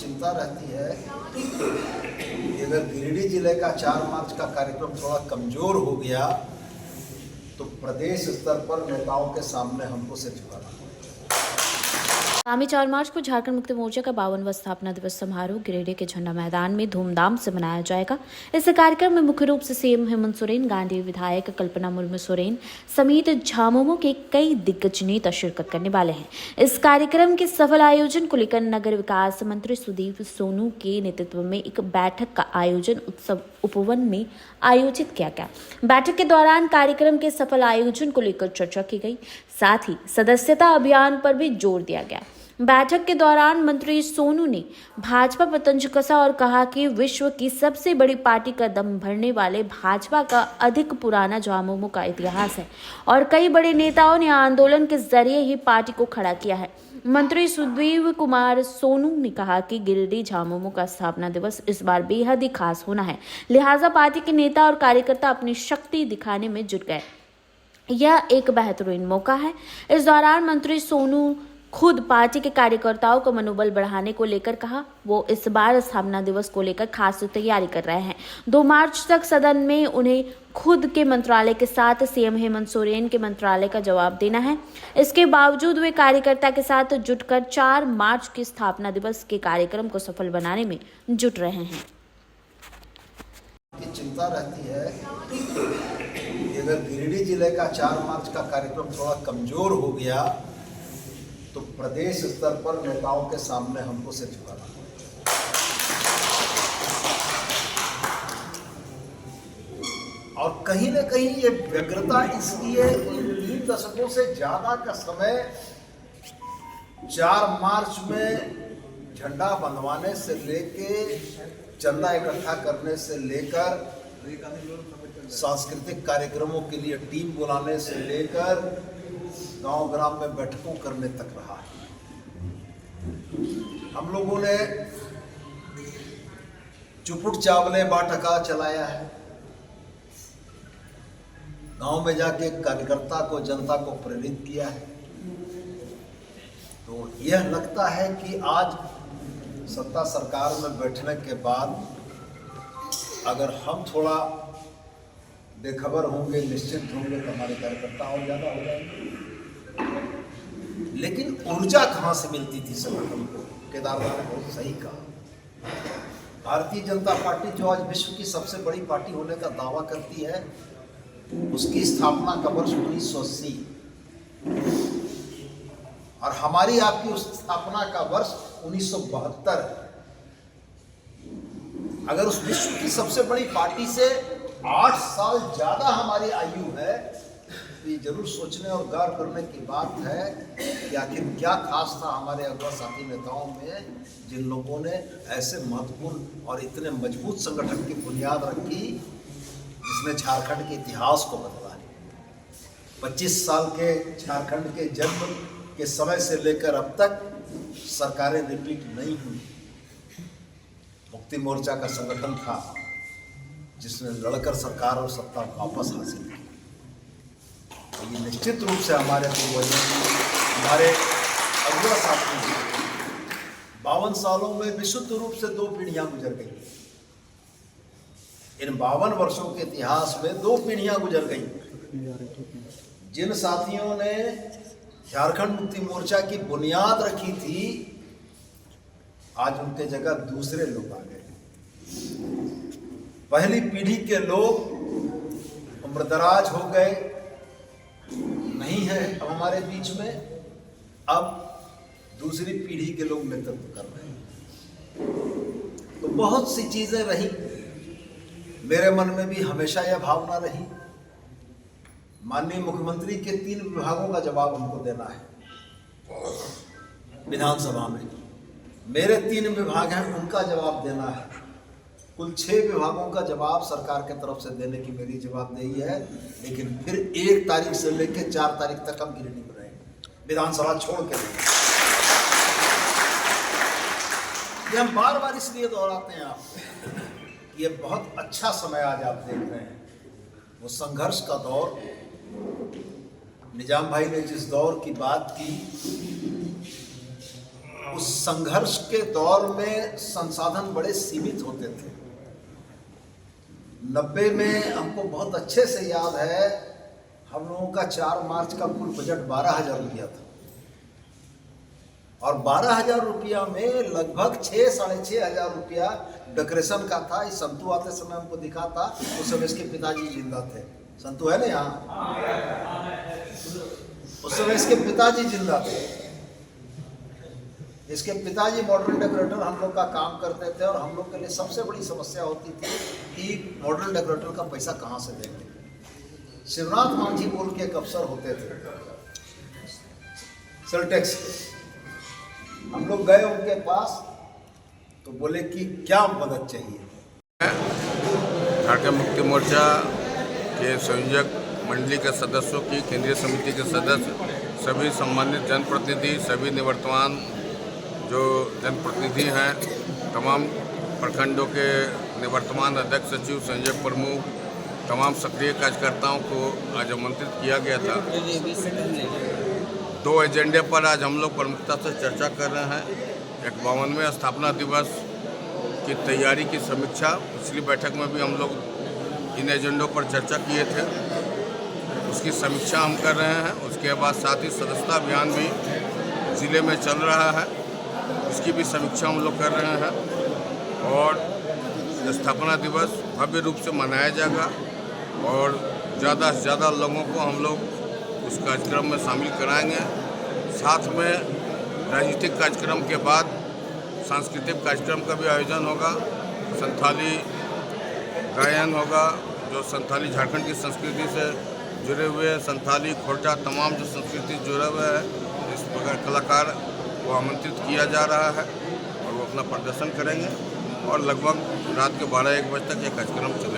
चिंता रहती है कि अगर गिरिडीह जिले का 4 मार्च का कार्यक्रम थोड़ा कमजोर हो गया तो प्रदेश स्तर पर नेताओं के सामने हमको सिर झुकाना पड़ेगा। आगामी 4 मार्च को झारखंड मुक्ति मोर्चा का 52वां स्थापना दिवस समारोह गिरिडीह के झंडा मैदान में धूमधाम से मनाया जाएगा। इस कार्यक्रम में मुख्य रूप से सीएम हेमंत सोरेन, गांधी विधायक कल्पना मुर्मू सोरेन समेत झामुमो के कई दिग्गज नेता शिरकत करने वाले हैं। इस कार्यक्रम के सफल आयोजन को लेकर नगर विकास मंत्री सुदीप सोनू के नेतृत्व में एक बैठक का आयोजन उत्सव उपवन में आयोजित किया गया। बैठक के दौरान कार्यक्रम के सफल आयोजन को लेकर चर्चा की गई, साथ ही सदस्यता अभियान पर भी जोर दिया गया। बैठक के दौरान मंत्री सोनू ने भाजपा पर तंज कसा और कहा कि विश्व की सबसे बड़ी पार्टी का दम भरने वाले भाजपा का अधिक पुराना झामुमो का इतिहास है और कई बड़े नेताओं ने आंदोलन के जरिए ही पार्टी को खड़ा किया है। मंत्री सुदीप कुमार सोनू ने कहा कि गिरिडीह झामुमो का स्थापना दिवस इस बार बेहद ही खास होना है, लिहाजा पार्टी के नेता और कार्यकर्ता अपनी शक्ति दिखाने में जुट गए। यह एक बेहतरीन मौका है। इस दौरान मंत्री सोनू खुद पार्टी के कार्यकर्ताओं को मनोबल बढ़ाने को लेकर कहा। वो इस बार स्थापना दिवस को लेकर खास तैयारी कर रहे हैं। 2 मार्च तक सदन में उन्हें खुद के मंत्रालय के साथ सीएम हेमंत सोरेन के मंत्रालय का जवाब देना है। इसके बावजूद वे कार्यकर्ता के साथ जुटकर 4 मार्च के स्थापना दिवस के कार्यक्रम को सफल बनाने में जुट रहे हैं। चिंता रहती है कि अगर गिरिडीह जिले का 4 मार्च का कार्यक्रम थोड़ा कमजोर हो गया तो प्रदेश स्तर पर नेताओं के सामने हमको सिर झुकाना पड़ेगा। और कहीं न कहीं ये व्यग्रता इसकी है कि 3 दशकों से ज्यादा का समय 4 मार्च में झंडा बंधवाने से लेके चंदा इकट्ठा करने से लेकर सांस्कृतिक कार्यक्रमों के लिए टीम बुलाने से लेकर गांव ग्राम में बैठकों करने तक रहा है। हम लोगों ने चुपुट चावले बाटका चलाया है, गांव में जाके कार्यकर्ता को, जनता को प्रेरित किया है। तो यह लगता है कि आज सत्ता सरकार में बैठने के बाद अगर हम थोड़ा बेखबर होंगे, निश्चिंत होंगे तो हमारे कार्यकर्ता और ज्यादा हो जाएंगे। लेकिन ऊर्जा कहां से मिलती थी संगठन को? केदारनाथ ने बहुत सही कहा। भारतीय जनता पार्टी जो आज विश्व की सबसे बड़ी पार्टी होने का दावा करती है, उसकी स्थापना का वर्ष 1980 और हमारी आपकी उस स्थापना का वर्ष 1972 है। अगर उस विश्व की सबसे बड़ी पार्टी से 8 साल ज्यादा हमारी आयु है तो ये जरूर सोचने और गौर करने की बात है कि आखिर क्या खास था हमारे अगवा साथी नेताओं में, जिन लोगों ने ऐसे महत्वपूर्ण और इतने मजबूत संगठन की बुनियाद रखी जिसने झारखंड के इतिहास को बदला है। 25 साल के झारखंड के जन्म के समय से लेकर अब तक सरकारें रिपीट नहीं हुई। मुक्ति मोर्चा का संगठन था जिसने लड़कर सरकार और सत्ता वापस हासिल की। तो ये निश्चित रूप से हमारे पूर्वजों, हमारे अगुआ साथियों 52 सालों में विशुद्ध रूप से 2 पीढ़ियां गुजर गई। इन 52 वर्षों के इतिहास में 2 पीढ़ियां गुजर गई। जिन साथियों ने झारखंड मुक्ति मोर्चा की बुनियाद रखी थी, आज उनके जगह दूसरे लोग आ गए। पहली पीढ़ी के लोग उम्रदराज हो गए, नहीं है अब हमारे बीच में। अब दूसरी पीढ़ी के लोग नेतृत्व कर रहे हैं। तो बहुत सी चीजें रही, मेरे मन में भी हमेशा यह भावना रही। माननीय मुख्यमंत्री के 3 विभागों का जवाब हमको देना है विधानसभा में। मेरे 3 विभाग हैं, उनका जवाब देना है। कुल 6 विभागों का जवाब सरकार के तरफ से देने की मेरी जवाबदेही है। लेकिन फिर 1 तारीख से लेकर 4 तारीख तक हम गिरिडीह में रहेंगे, विधानसभा छोड़ के रहेंगे। ये हम बार बार इसलिए दोहराते हैं आपको कि ये बहुत अच्छा समय आज आप देख रहे हैं। वो संघर्ष का दौर, निजाम भाई ने जिस दौर की बात की, उस संघर्ष के दौर में संसाधन बड़े सीमित होते थे। 90 में हमको बहुत अच्छे से याद है, हम लोगों का 4 मार्च का कुल बजट 12,000 रुपया था और 12,000 रुपया में लगभग 6-6.5 हजार रुपया डेकोरेशन का था। इस संतु आते समय हमको दिखा था, उस समय इसके पिताजी जिंदा थे। संतु है ना यहाँ? उस समय इसके पिताजी जिंदा थे। इसके पिताजी मॉडर्न डेकोरेटर हम लोग का काम करते थे और हम लोग के लिए सबसे बड़ी समस्या होती थी कि मॉडर्न डेकोरेटर का पैसा कहाँ से देंगे। शिवनाथ मांझी बोल के एक अफसर होते थे सेल्टेक्स के। हम लोग गए उनके पास तो बोले कि क्या मदद चाहिए। झारखंड मुक्ति मोर्चा के संयोजक मंडली के सदस्यों की, केंद्रीय समिति के सदस्य, सभी सम्मानित जनप्रतिनिधि, सभी निवर्तमान जो जनप्रतिनिधि हैं, तमाम प्रखंडों के निवर्तमान अध्यक्ष, सचिव, संयोजक प्रमुख, तमाम सक्रिय कार्यकर्ताओं को आज आमंत्रित किया गया था। 2 एजेंडे पर आज हम लोग प्रमुखता से चर्चा कर रहे हैं। एक 52वें स्थापना दिवस की तैयारी की समीक्षा, पिछली बैठक में भी हम लोग इन एजेंडों पर चर्चा किए थे, उसकी समीक्षा हम कर रहे हैं। उसके बाद साथ ही सदस्यता अभियान भी ज़िले में चल रहा है, उसकी भी समीक्षा हम लोग कर रहे हैं और स्थापना दिवस भव्य रूप से मनाया जाएगा और ज़्यादा से ज़्यादा लोगों को हम लोग उस कार्यक्रम में शामिल कराएंगे। साथ में राजनीतिक कार्यक्रम के बाद सांस्कृतिक कार्यक्रम का भी आयोजन होगा, संथाली गायन होगा, जो संथाली झारखंड की संस्कृति से जुड़े हुए, संथाली खोरचा तमाम जो संस्कृति जुड़े हुए हैं, इस प्रकार कलाकार को आमंत्रित किया जा रहा है और वो अपना प्रदर्शन करेंगे और लगभग रात के 12-1 बजे तक ये कार्यक्रम चलेगा।